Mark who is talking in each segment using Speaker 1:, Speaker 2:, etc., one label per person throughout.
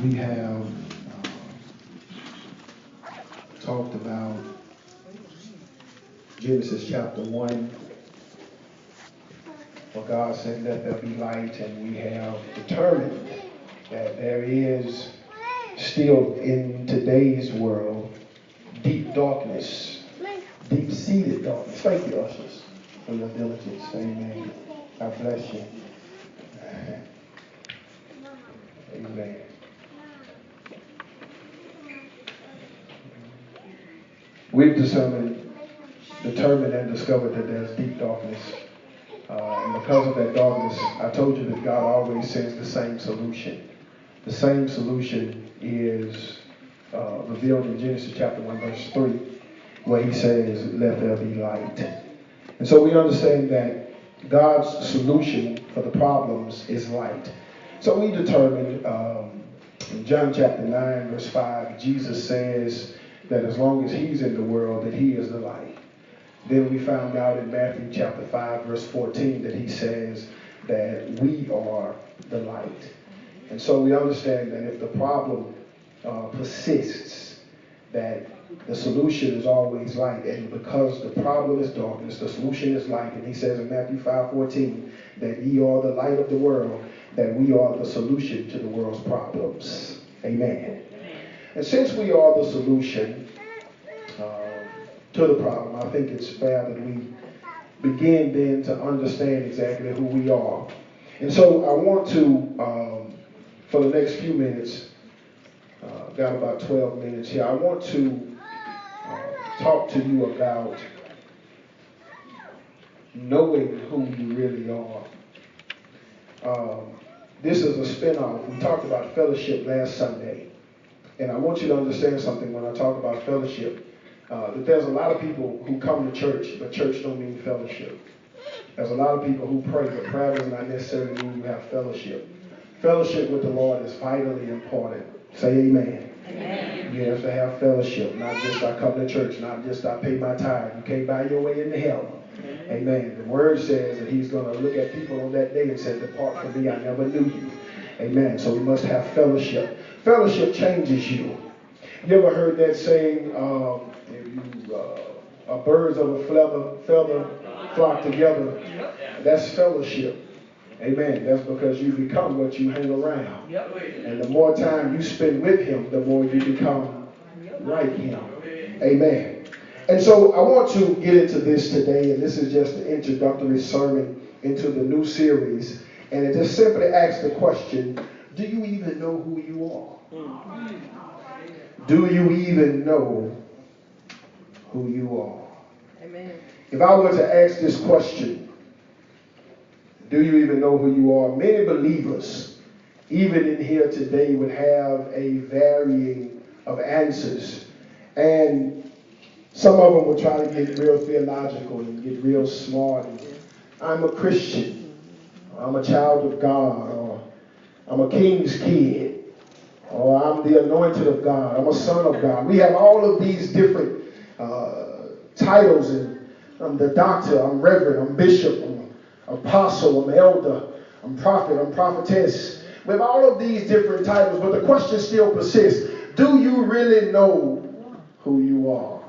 Speaker 1: We have talked about Genesis chapter 1, where God said, "Let there be light," and we have determined that there is still in today's world deep darkness, deep-seated darkness. Thank you, ushers, for your diligence. Amen. God bless you. Amen. We've determined and discovered that there's deep darkness. And because of that darkness, I told you that God always sends the same solution. The same solution is revealed in Genesis chapter 1, verse 3, where he says, "Let there be light." And so we understand that God's solution for the problems is light. So we determined in John chapter 9, verse 5, Jesus says that as long as he's in the world, that he is the light. Then we found out in Matthew chapter 5, verse 14, that he says that we are the light. And so we understand that if the problem persists, that the solution is always light. And because the problem is darkness, the solution is light. And he says in Matthew 5:14 that ye are the light of the world, that we are the solution to the world's problems. Amen. And since we are the solution to the problem, I think it's fair that we begin then to understand exactly who we are. And so I want to, for the next few minutes, got about 12 minutes here, I want to talk to you about knowing who you really are. This is a spin-off. We talked about fellowship last Sunday. And I want you to understand something when I talk about fellowship. That there's a lot of people who come to church, but church don't mean fellowship. There's a lot of people who pray, but prayer does not necessarily mean you have fellowship. Fellowship with the Lord is vitally important. Say amen. Amen. You have to have fellowship, not just I come to church, not just I pay my tithe. You can't buy your way into hell. Amen. The word says that he's going to look at people on that day and say, "Depart from me, I never knew you." Amen. So we must have fellowship. Fellowship changes you. You ever heard that saying, birds of a feather flock together? That's fellowship. Amen. That's because you become what you hang around. And the more time you spend with him, the more you become like him. Amen. And so I want to get into this today, and this is just the introductory sermon into the new series. And it just simply asks the question, do you even know who you are? Do you even know who you are? Amen. If I were to ask this question, do you even know who you are? Many believers, even in here today, would have a varying of answers. And some of them will try to get real theological and get real smart. And I'm a Christian. I'm a child of God. Or I'm a king's kid. Or I'm the anointed of God. I'm a son of God. We have all of these different titles. And I'm the doctor. I'm reverend. I'm bishop. I'm apostle, I'm elder, I'm prophet, I'm prophetess. We have all of these different titles, but the question still persists. Do you really know who you are?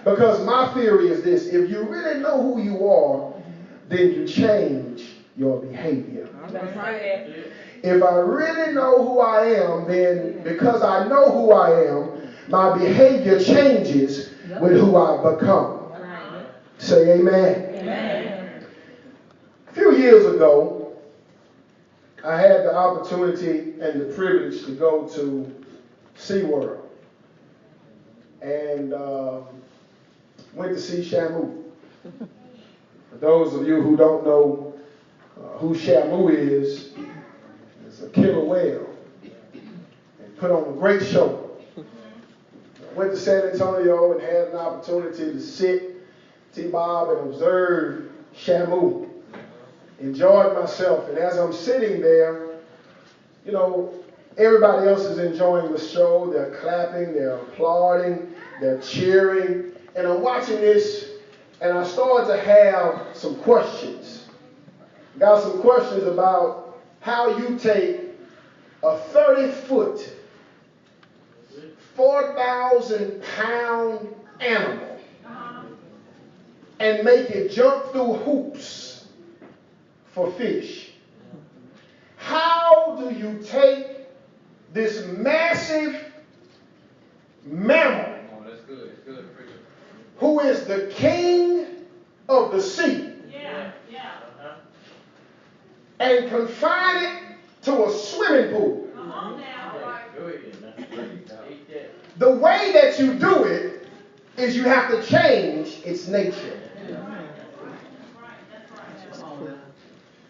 Speaker 1: Because my theory is this: if you really know who you are, then you change your behavior. That's right. If I really know who I am, then because I know who I am, my behavior changes with who I become. Say amen. Amen. A few years ago, I had the opportunity and the privilege to go to SeaWorld and went to see Shamu. For those of you who don't know who Shamu is, it's a killer whale and put on a great show. I went to San Antonio and had an opportunity to sit, T-Bob, and observe Shamu. Enjoyed myself, and as I'm sitting there, you know, everybody else is enjoying the show. They're clapping, they're applauding, they're cheering, and I'm watching this, and I started to have some questions. Got some questions about how you take a 30-foot, 4,000-pound animal and make it jump through hoops for fish? How do you take this massive mammal, who is the king of the sea, and confine it to a swimming pool? The way that you do it is you have to change its nature.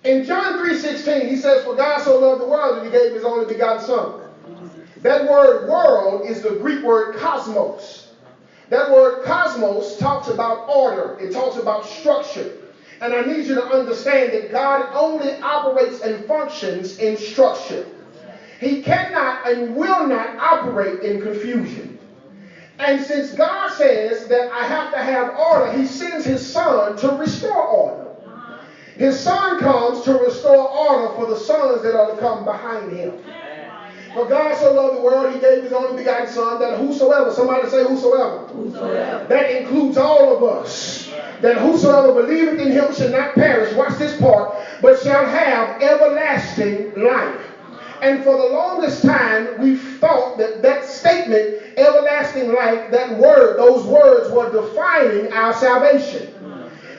Speaker 1: In John 3:16, he says, "For God so loved the world that he gave his only begotten Son." That word world is the Greek word cosmos. That word cosmos talks about order. It talks about structure. And I need you to understand that God only operates and functions in structure. He cannot and will not operate in confusion. And since God says that I have to have order, he sends his Son to restore order. His Son comes to restore order for the sons that are to come behind him. For God so loved the world, he gave his only begotten Son, that whosoever, somebody say whosoever. Whosoever. That includes all of us. That whosoever believeth in him shall not perish, watch this part, but shall have everlasting life. And for the longest time, we've thought that that statement, everlasting life, that word, those words were defining our salvation.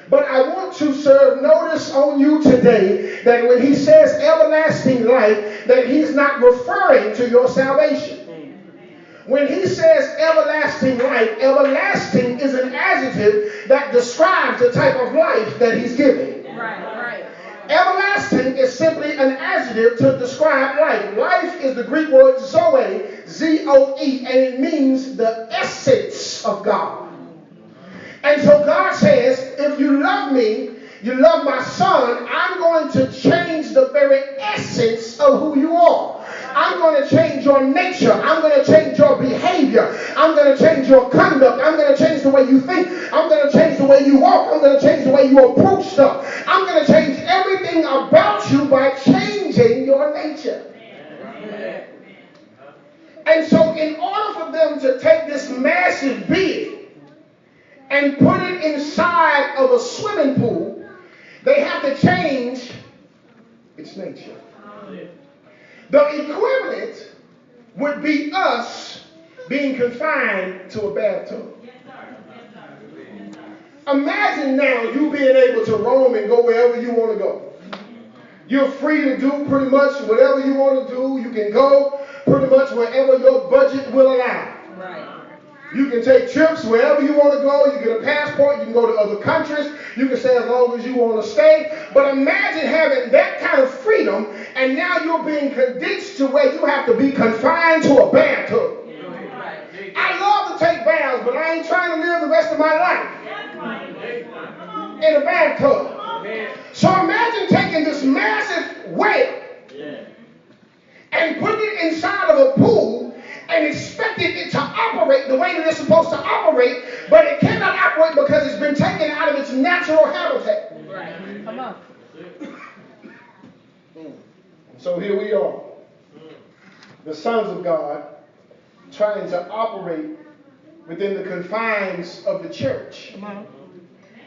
Speaker 1: But I want to serve notice on you today that when he says everlasting life, that he's not referring to your salvation. When he says everlasting life, everlasting is an adjective that describes the type of life that he's giving. Right. Everlasting is simply an adjective to describe life. Life is the Greek word zoe, Z-O-E, and it means the essence of God. And so God says, if you love me, you love my Son, I'm going to change the very essence of who you are. I'm going to change your nature. I'm going to change your behavior. I'm going to change your conduct. I'm going to change the way you think. I'm going to change the way you walk. I'm going to change the way you approach stuff. I'm going to change everything about you by changing your nature. And so in order for them to take this massive being and put it inside of a swimming pool, they have to change its nature. The equivalent would be us being confined to a bathtub. Imagine now you being able to roam and go wherever you want to go. You're free to do pretty much whatever you want to do. You can go pretty much wherever your budget will allow. You can take trips wherever you want to go. You get a passport. You can go to other countries. You can stay as long as you want to stay. But imagine having that kind of freedom, and now you're being condensed to where you have to be confined to a bathtub. I love to take baths, but I ain't trying to live the rest of my life in a bathtub. So imagine taking this massive whale and putting it inside of a pool and expecting it to operate the way that it's supposed to operate, but it cannot operate because it's been taken out of its natural habitat. Right. Come on. So here we are, the sons of God, trying to operate within the confines of the church. Come on.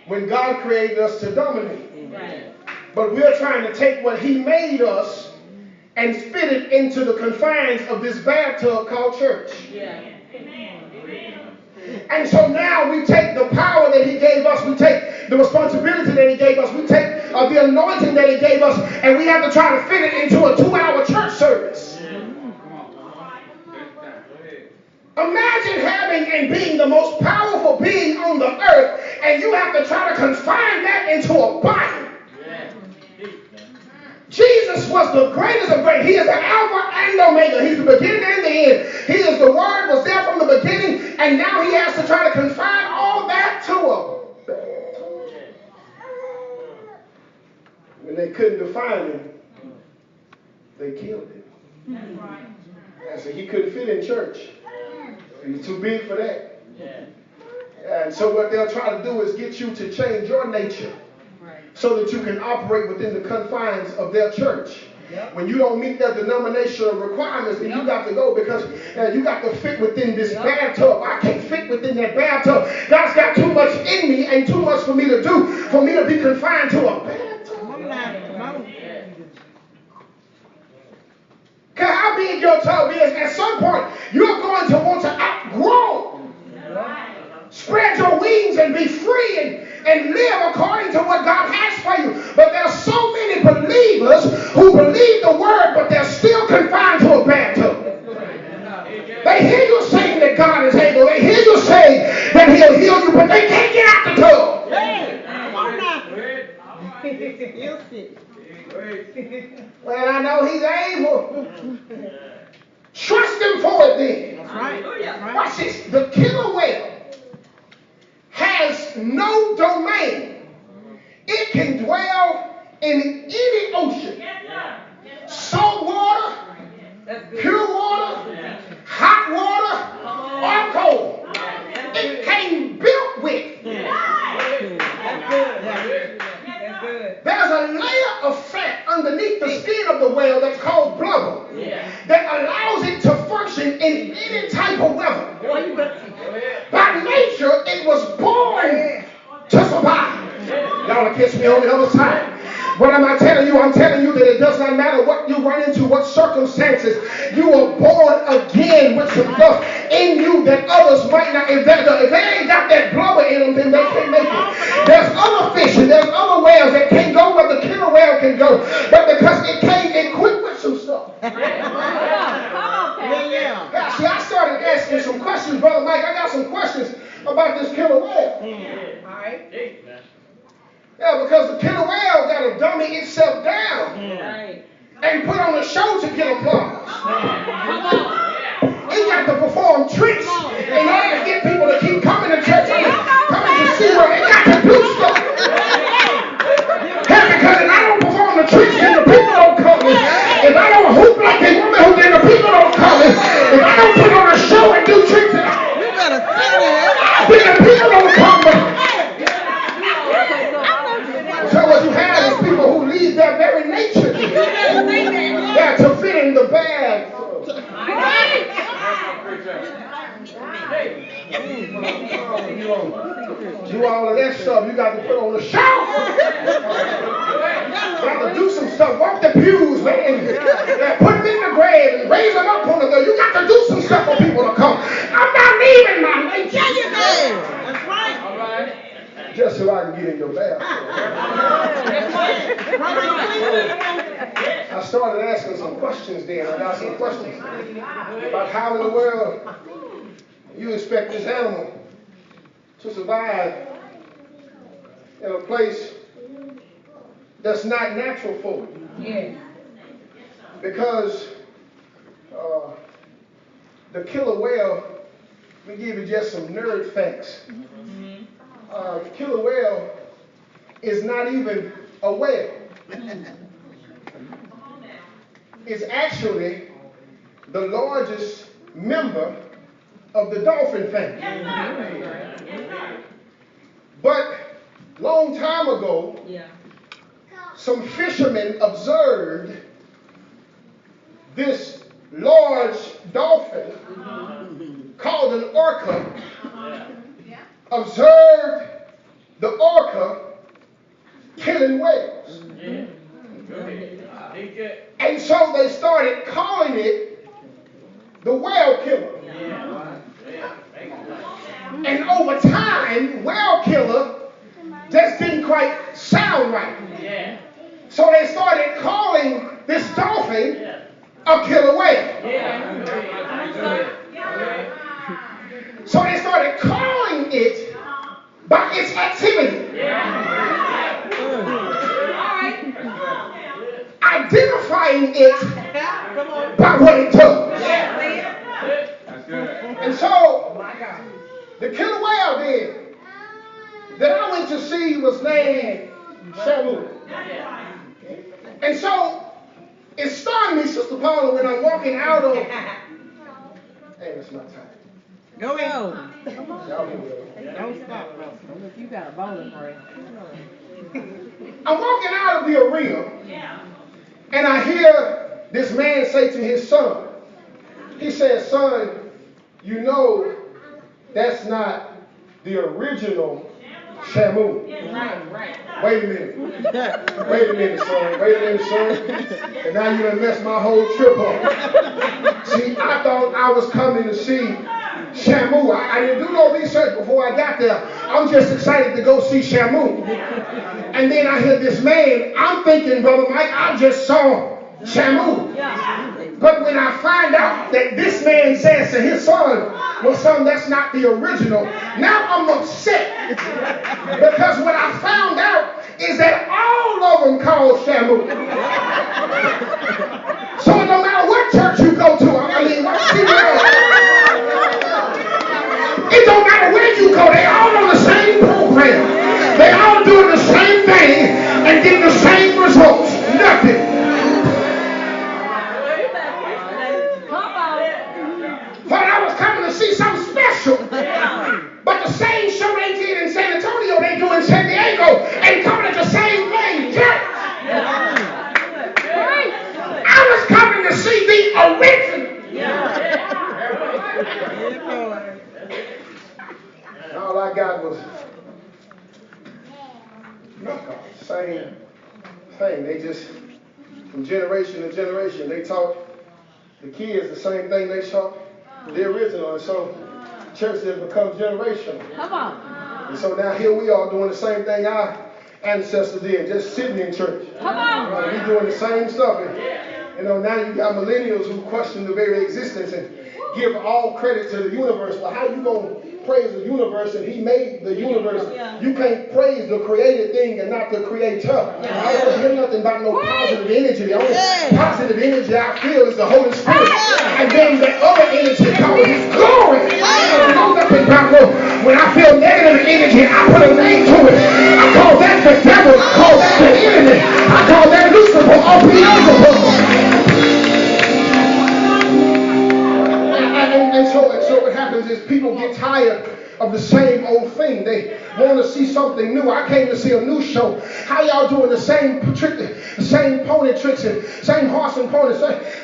Speaker 1: When God created us to dominate. Right. But we're trying to take what he made us and fit it into the confines of this bathtub called church. Yeah. And so now we take the power that he gave us, we take the responsibility that he gave us, we take the anointing that he gave us, and we have to try to fit it into a 2-hour church service. Imagine having and being the most powerful being on the earth, and you have to try to confine that into a body. Jesus was the greatest of great. He is the Alpha and Omega. He's the beginning and the end. He is the Word, was there from the beginning, and now he has to try to confine all that to him. When they couldn't define him, they killed him. And so he couldn't fit in church. He was too big for that. And so what they'll try to do is get you to change your nature, so that you can operate within the confines of their church. When you don't meet that denominational requirements, then you got to go because you got to fit within this bathtub. I can't fit within that bathtub. God's got too much in me and too much for me to do for me to be confined to a bathtub. Because how big your tub is, at some point, you're going to want to outgrow. Spread your wings and be free and live according to what God has for you. But there's so many believers who believe the word, but they're still confined to a bathtub. They hear you saying that God is able. They hear you saying that he'll heal you, but they can't get out the tub. Well, I know he's able. Trust him for it then. That's right. Watch this. The killer whale has no domain. It can dwell in any ocean. Salt water, pure water, hot water, or cold. It came built with. There's a layer of fat underneath the skin of the whale that's called blubber that allows it to function in any type of weather. By nature, it was born to survive. Y'all will catch me on the other side. What am I telling you? I'm telling you that it does not matter what you run into, what circumstances. You are born again with some stuff in you that others might not. If they ain't got that blubber in them, then they can't make it. There's other fish and there's other whales that can't go where the killer whale can go. But because it came equipped with some stuff. See, I started asking some questions, Brother Mike. I got some questions about this killer whale. All right. Yeah, because the killer whale got to dummy itself down and put on a show to get applause. It got to perform tricks in order to get people to keep coming to church and coming to see where they got to do stuff. Yeah, because if I don't perform the tricks, then the people don't come. If I don't hoop like they woman who, then the people don't come. If I don't put on a show and do tricks, then the people don't come. So what you have is people who leave their very nature to fit in the bag. Do all of that stuff. You got to put on the show. You got to do some stuff. Walk the pews, man. Put them in the grave and raise them up on the door. You got to do some stuff for people to come. I'm not leaving my nature. That's right. All right. Just so I can get in your bath. I started asking some questions then. I got some questions about how in the world you expect this animal to survive in a place that's not natural for it. Yeah. Because the killer whale, let me give you just some nerd facts. The killer whale is not even a whale. It's actually the largest member of the dolphin family. But long time ago, some fishermen observed this large dolphin called an orca, observed the orca killing whales. And so they started calling it the whale killer. And over time, whale killer just didn't quite sound right. So they started calling this dolphin a killer whale. So they started calling it by its activity. Identifying it by what it does. And so, the killer whale then that I went to see was named Shamu. And so, it stunned me, Sister Paula, when I'm walking out of... Hey, that's my time.
Speaker 2: Go. Don't stop, bro. You got a bowling ring.
Speaker 1: I'm walking out of the arena, And I hear this man say to his son, he said, son, you know that's not the original Shamu. Wait a minute. Wait a minute, son. Wait a minute, son. And now you done messed my whole trip up. See, I thought I was coming to see Shamu. I didn't do no research before I got there. I'm just excited to go see Shamu. And then I hear this man. I'm thinking, Brother Mike, I just saw Shamu. But when I find out that this man says to his son, well, son, that's not the original, now I'm upset. Because what I found out is that all of them call Shamu. So it don't matter what church you go to, it don't matter where you go, they all on the same program. They all doing the same thing and getting the same results. Nothing. But I was coming to see something special. But the same show they did in San Antonio, they do in San Diego, and coming at the same thing. I was coming to see the original. All I got was same thing. They just, from generation to generation, they taught the kids the same thing they taught the original. And so church has become generational. Come on. And so now here we are doing the same thing our ancestors did, just sitting in church. Come on. We doing the same stuff. And, now you got millennials who question the very existence and give all credit to the universe. Well, how you going to praise the universe and he made the universe? You can't praise the created thing and not the creator. I don't hear nothing about no positive energy. The only positive energy I feel is the Holy Spirit. And then the other energy called his glory. When I feel negative energy, I put a name to it. I call that the devil. I call that the enemy. I call that Lucifer or Beelzebub. And so what happens is people get tired of the same old thing. They want to see something new. I came to see a new show. How y'all doing the same trick, the same pony tricks and same horse and pony,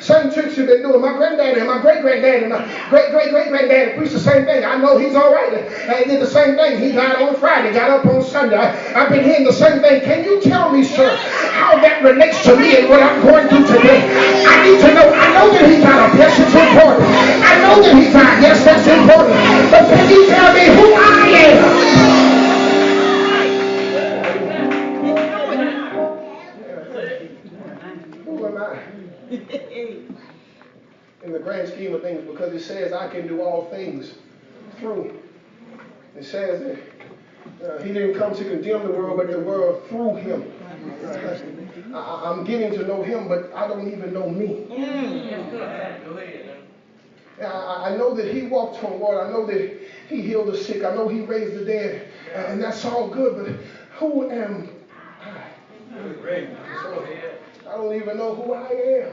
Speaker 1: same tricks you've been doing. My granddaddy and my great-granddaddy and my great-great-great-granddaddy preached the same thing. I know he's all right. And he did the same thing. He died on Friday, got up on Sunday. I've been hearing the same thing. Can you tell me, sir, how that relates to me and what I'm going through today? I need to know. I know that he died. Yes, it's important. I know that he died. Yes, that's important. But can you tell me who I am? Who am I? In the grand scheme of things, because it says I can do all things through. It says that he didn't come to condemn the world, but the world through him. I'm getting to know him, but I don't even know me. I know that he walked on water. I know that he healed the sick. I know he raised the dead. And that's all good, but who am I? So, I don't even know who I am.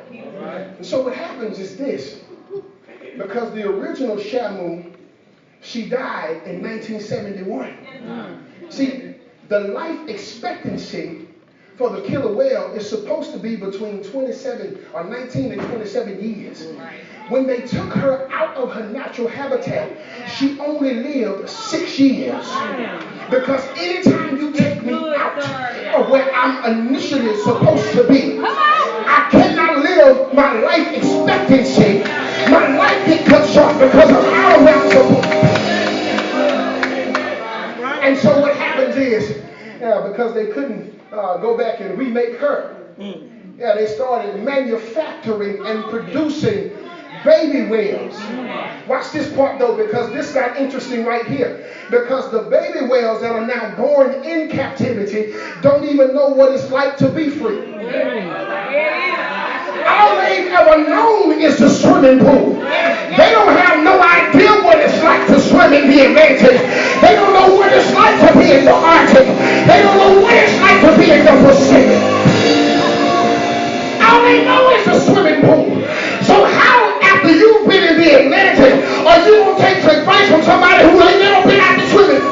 Speaker 1: And so what happens is this. Because the original Shamu, she died in 1971. See, the life expectancy for the killer whale is supposed to be between 27 or 19 and 27 years. When they took her out of her natural habitat, she only lived 6 years. Because anytime you take me out of where I'm initially supposed to be, I cannot live my life expectancy. My life get cut short because I'm out of where I'm supposed to be. And so what happens is, because they couldn't go back and remake her, they started manufacturing and producing baby whales. Watch this part though, because this got interesting right here. Because the baby whales that are now born in captivity don't even know what it's like to be free. All they've ever known is the swimming pool. They don't have no idea what it's like to swim in the Atlantic. They don't know what it's like to be in the Arctic. They don't know what it's like to be in the Pacific. All they know is the swimming pool. So how, after you've been in the Atlantic, are you going to take advice from somebody who ain't never been out to swimming?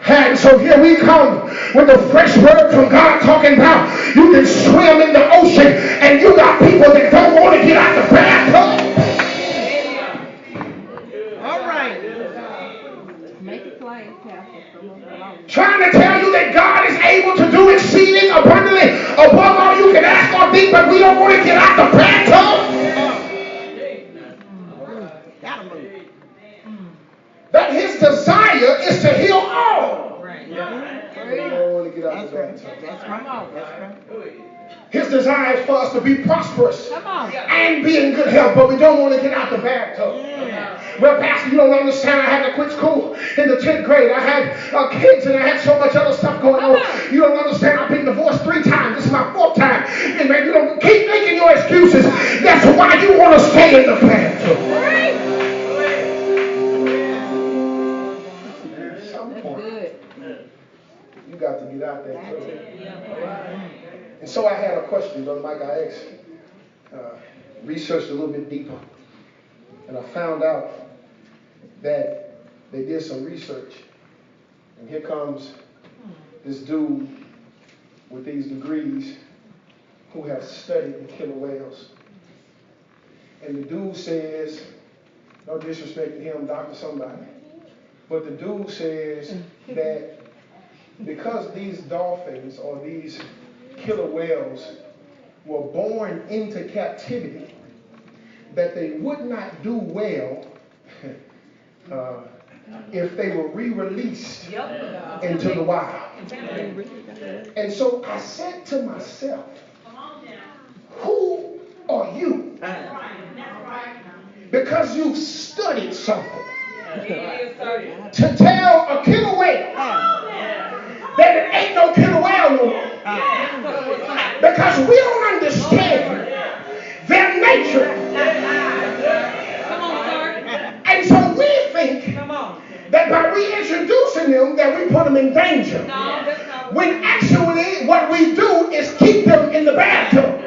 Speaker 1: And so here we come with the fresh word from God talking about you can swim in the ocean, and you got people that don't want to get out the bathtub.
Speaker 2: All right. Make it plain, Pastor.
Speaker 1: Trying to tell you that God is able to do exceeding abundantly above all you can ask or think, but we don't want to get out the bathtub. That his desire is to heal all.
Speaker 2: Right.
Speaker 1: We don't want to get out the bathtub.
Speaker 2: That's right. That's right.
Speaker 1: His desire is for us to be prosperous
Speaker 2: Come on.
Speaker 1: and be in good health, but we don't want to get out the bathtub. Well, Pastor, you don't understand. I had to quit school in the 10th grade. I had kids and I had so much other stuff going on. You don't understand. I've been divorced 3 times. This is my 4th time. And man, you don't keep making your excuses. That's why you want to stay in the bathtub. At some point, you got to get out there too. And so I had a question, Brother Mike. I asked, researched a little bit deeper, and I found out that they did some research. And here comes this dude with these degrees who have studied the killer whales. And the dude says, no disrespect to him, Dr. Somebody, but the dude says that because these dolphins or these killer whales were born into captivity, that they would not do well if they were re-released into the wild. And so I said to myself, who are you? Because you've studied something to tell a killer whale that it ain't no killer whale no more. Because we don't understand their nature. And so we think that by reintroducing them that we put them in danger. When actually what we do is keep them in the bathtub.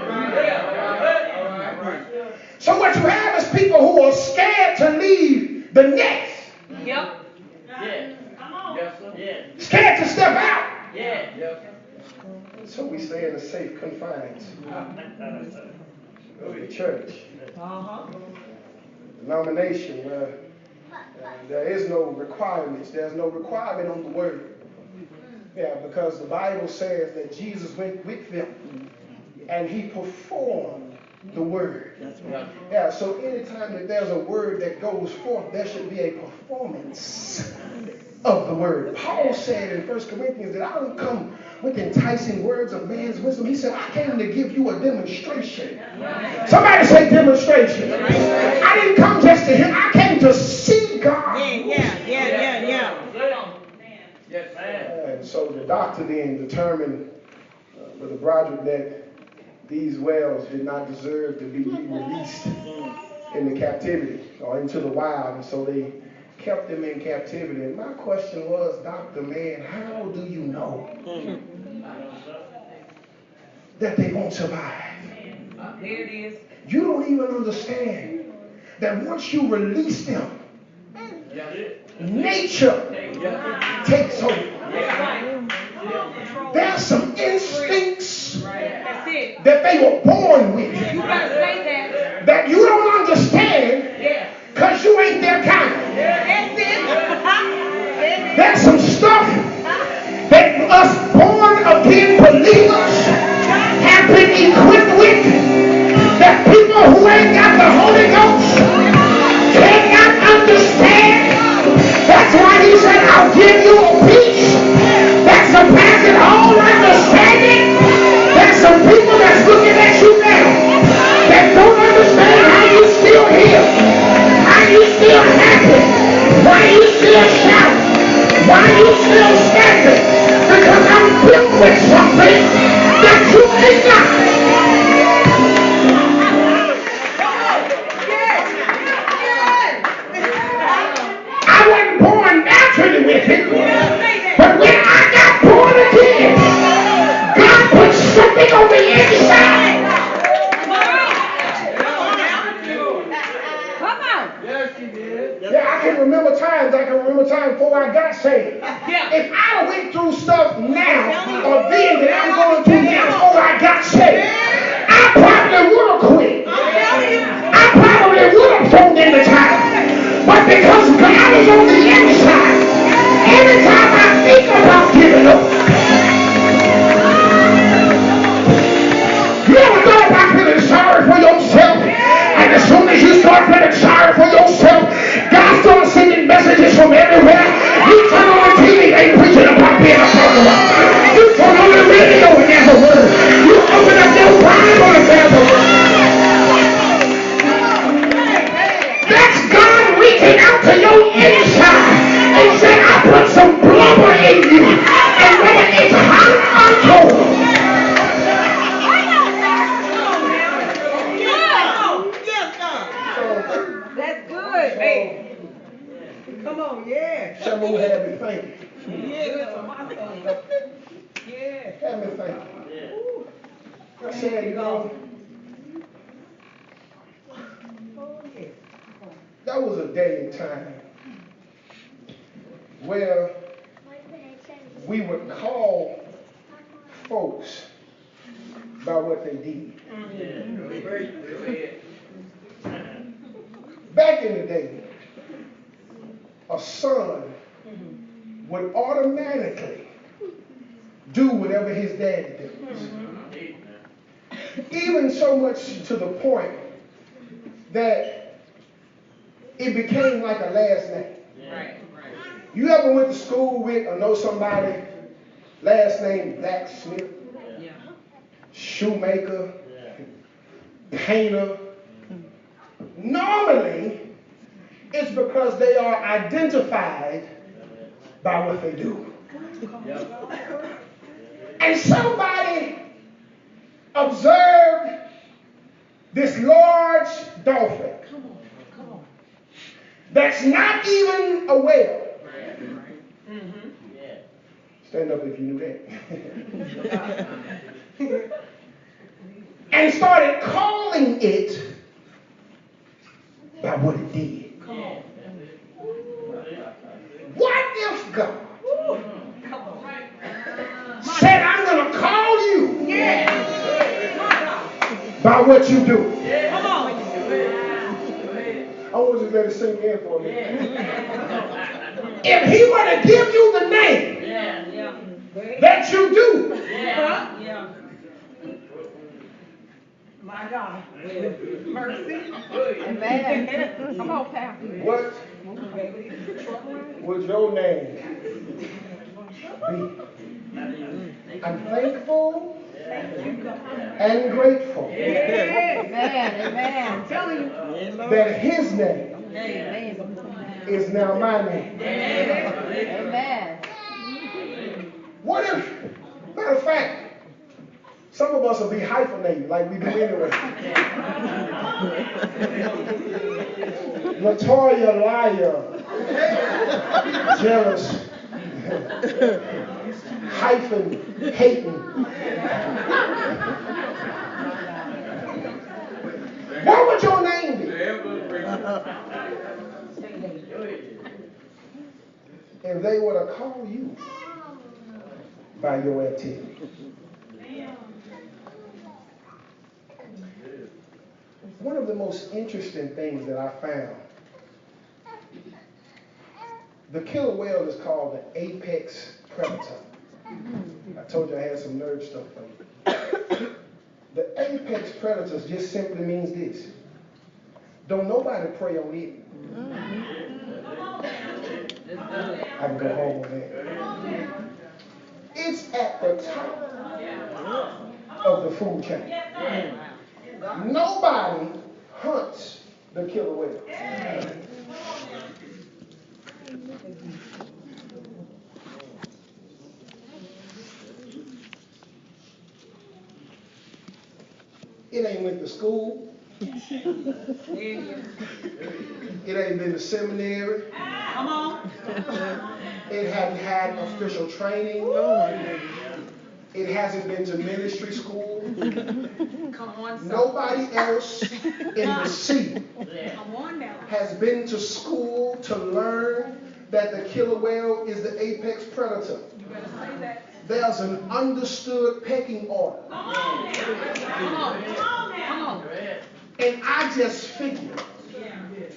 Speaker 1: So what you have is people who are scared to leave the nest. Scared to step out. So we stay in the safe confines of the church. Denomination where there is no requirements. There's no requirement on the word. Yeah, because the Bible says that Jesus went with them and he performed the word. Yeah, so anytime that there's a word that goes forth, there should be a performance of the word. Paul said in 1 Corinthians that I don't come with enticing words of man's wisdom. He said, I came to give you a demonstration. Somebody say demonstration. I didn't come just to hear. I came to see God. And so the doctor then determined, Brother Broderick, that these whales did not deserve to be released into captivity or into the wild. And so they kept them in captivity. And my question was, Doctor, man, how do you know that they won't survive?
Speaker 2: There it is.
Speaker 1: You don't even understand that once you release them, nature takes over. There are some instincts that they were born with that you don't understand because you ain't their kind. There's some stuff that us born again believers have been equipped with that people who ain't got the Holy Ghost cannot understand. That's why he said, I'll give you a peace that surpasses all understanding. There's some people that's looking at you now that don't understand how you still here, how you still happy, why you still shout, why you still standing, because I'm built with something that you ain't got. I wasn't born naturally with it, but when I got born again, God put something on the inside. Yeah, I can remember times before I got saved. If I'd I went through stuff now or then that I'm going through now before I got saved, I probably would have quit. I probably would have thrown in the towel. But because God is on the inside, every time I think about giving up, you ever thought about feeling sorry for yourself? And as soon as you start feeling sorry for yourself, God starts sending messages from everywhere. You turn on the TV, they preaching about being a follower. You turn on the radio and there's a word. You open up your Bible and there's a word. That's God reaching out to your inside and saying, I put some blubber in you. And whether it's hot or cold,
Speaker 2: That's good. Hey.
Speaker 3: Come on, yeah.
Speaker 1: some who have me thinking.
Speaker 3: Yeah.
Speaker 1: Have me thinking. I said, you know, that was a day and time where we would call folks by what they did. Back in the day, a son would automatically do whatever his daddy did. Even so much to the point that it became like a last name. You ever went to school with or know somebody last name blacksmith, shoemaker, painter? Normally, it's because they are identified by what they do. And somebody observed this large dolphin that's not even a whale. Stand up if you knew that. And started calling it by what it did. What if God said, I'm going to call you by what you do? I want you to let it sink in for a minute. If he were to give you the name that you do,
Speaker 3: My God. Mercy.
Speaker 2: Amen. Come on, pal.
Speaker 1: what would your name be? I'm thankful and grateful
Speaker 2: Amen.
Speaker 3: I'm telling you.
Speaker 1: that his name is now my name.
Speaker 2: Amen.
Speaker 1: What if, matter of fact, some of us will be hyphenated like we do anyway. Latoya, liar, jealous, hyphen, hating. What would your name be? If they were to call you by your activity. One of the most interesting things that I found, the killer whale is called the apex predator. I told you I had some nerd stuff for you. The apex predator just simply means this. Don't nobody prey on it. I can go home with that. It's at the top of the food chain. Nobody hunts the killer whale. It ain't went to school. It ain't been to seminary.
Speaker 3: Come on.
Speaker 1: It hadn't had official training. It hasn't been to ministry school.
Speaker 3: Come on.
Speaker 1: Nobody else in the sea
Speaker 3: Come on now.
Speaker 1: has been to school to learn that the killer whale is the apex predator. There's an understood pecking order.
Speaker 3: Come on.
Speaker 1: And I just figured,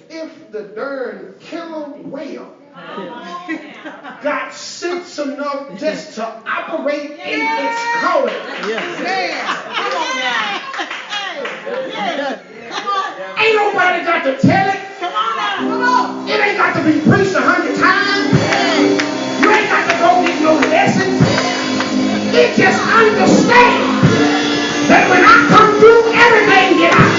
Speaker 1: if the darn killer whale got sense enough just to operate in its calling. Ain't nobody got to tell it. It ain't got to be preached 100 times. You ain't got to go get no lessons. It just understands that when I come through, everything get out.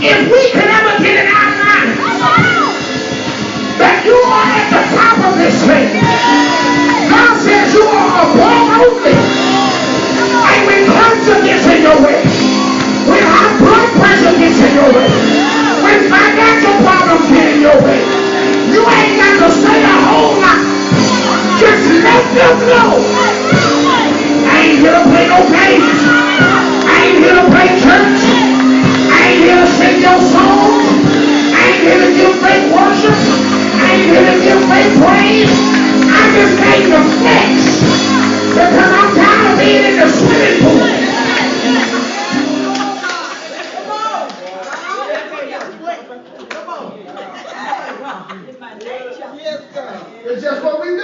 Speaker 1: If we could ever get it out of mind that you are at the top of this thing, God says you are above only. And when cancer gets in your way, when high blood pressure gets in your way, when financial problems get in your way, you ain't got to say a whole lot. Just let them know. I ain't here to play no games. I ain't here to play church. I ain't here to sing your songs. I ain't here to give fake worship. I ain't here to give fake praise. I just made the flex because I'm tired of being in the swimming pool. It's just what we do.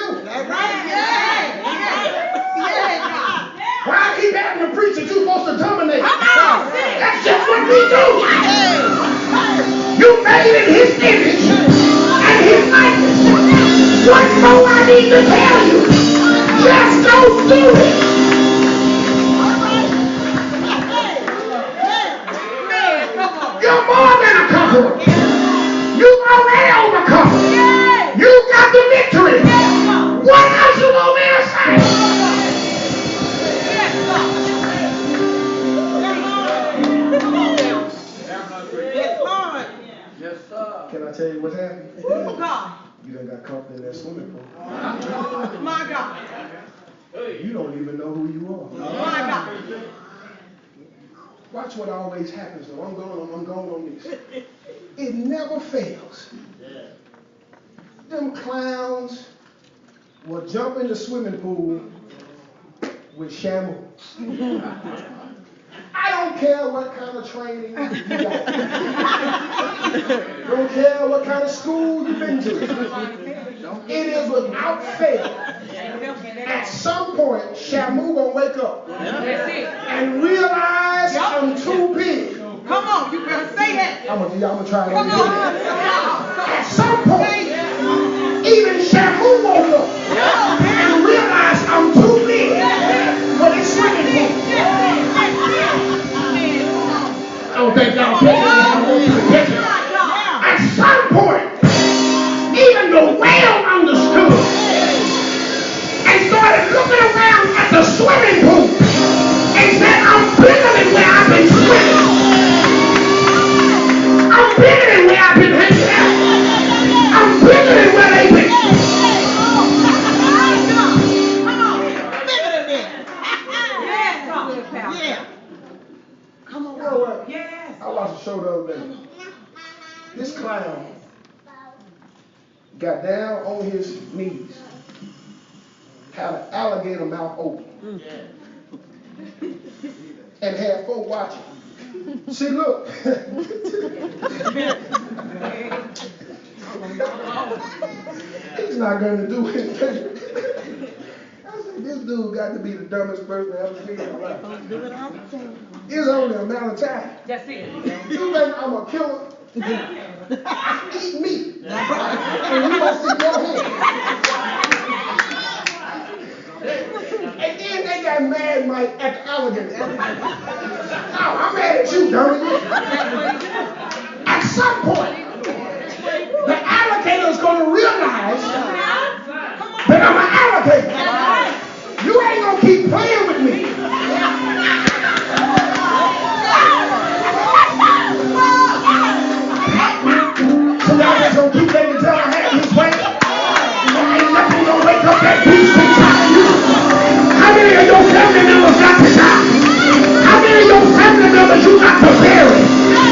Speaker 1: Why I keep having to preach that you're supposed to dominate? That's just what we do. You made in his image and his likeness. What more I need to tell you? Just don't do it. You're more than a conqueror. You've already overcome. You got the victory. What else you want me to say? Can I tell you what's happening?
Speaker 3: Oh, God.
Speaker 1: You done got caught in that swimming pool.
Speaker 3: My God.
Speaker 1: You don't even know who you are.
Speaker 3: My God.
Speaker 1: Watch what always happens though. I'm going on this. It never fails. Them clowns will jump in the swimming pool with Shamu. I don't care what kind of training you got. Don't care what kind of school you've been to. It is without fail. At some point, Shamu gonna wake up and realize I'm too big.
Speaker 3: Come on, you better say that.
Speaker 1: I'm gonna try it
Speaker 3: Come
Speaker 1: again.
Speaker 3: on.
Speaker 1: At some point, even Shamu woke up and realized I'm too big for this swimming pool. I don't think y'all catch it. I want you to catch it. At some point, even the whale understood and started looking around at the swimming pool and said, I'm bigger than where I've been swimming. I'm bigger than where I've been hanging out. I'm bigger than where they've been.
Speaker 3: Come on.
Speaker 1: You know what?
Speaker 3: Yes.
Speaker 1: I watched a show the other day. This clown got down on his knees, had an alligator mouth open, and had folk watching. See, look. He's not going to do anything. I said, this dude got to be the dumbest person I ever seen in my life. It's only a matter of time.
Speaker 3: That's it.
Speaker 1: You think I'm a killer? I eat meat. And you gonna sit your head. And then they got mad Mike at the alligator. Oh, I'm mad at you, dummy. At some point, the alligator is gonna realize that I'm an alligator. You ain't gonna keep playing with me. So y'all just gonna keep letting the devil have his way? Ain't nothing gonna wake up that beast inside you. How many of your family members got to die? How many of your family members you got to bury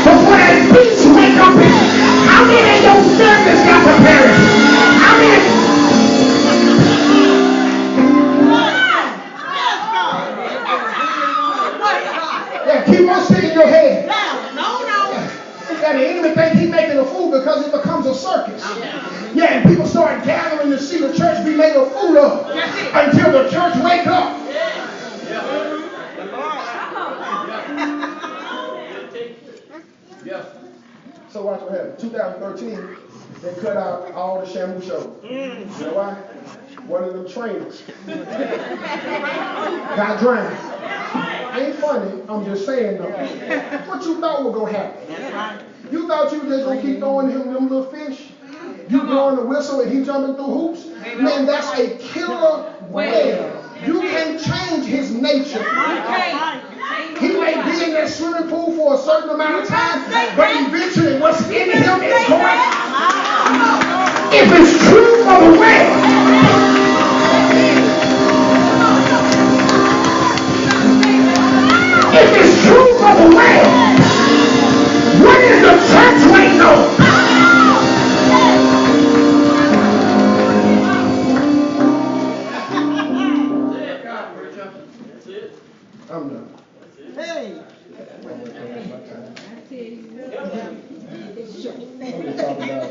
Speaker 1: before that beast wake up in? How many of your families got to perish keep on sticking your head.
Speaker 3: No.
Speaker 1: And the enemy thinks he's making a fool because it becomes a circus. Yeah, and people start gathering to see the church be made a fool of until the church wake up. So watch what happened. 2013, they cut out all the Shamu shows. You know why? One of them trainers got drowned. Ain't funny, I'm just saying though. What you thought was gonna happen? You thought you just gonna keep throwing him them little fish? You blowing the whistle and he jumping through hoops? Man, that's a killer whale. You can't change his nature. He may be in that swimming pool for a certain amount of time, but eventually what's in him is going out. If it's true for the whale, if it's true for the whale, what is the church waiting on? I'm done.
Speaker 3: Hey.
Speaker 1: I'm going to talk about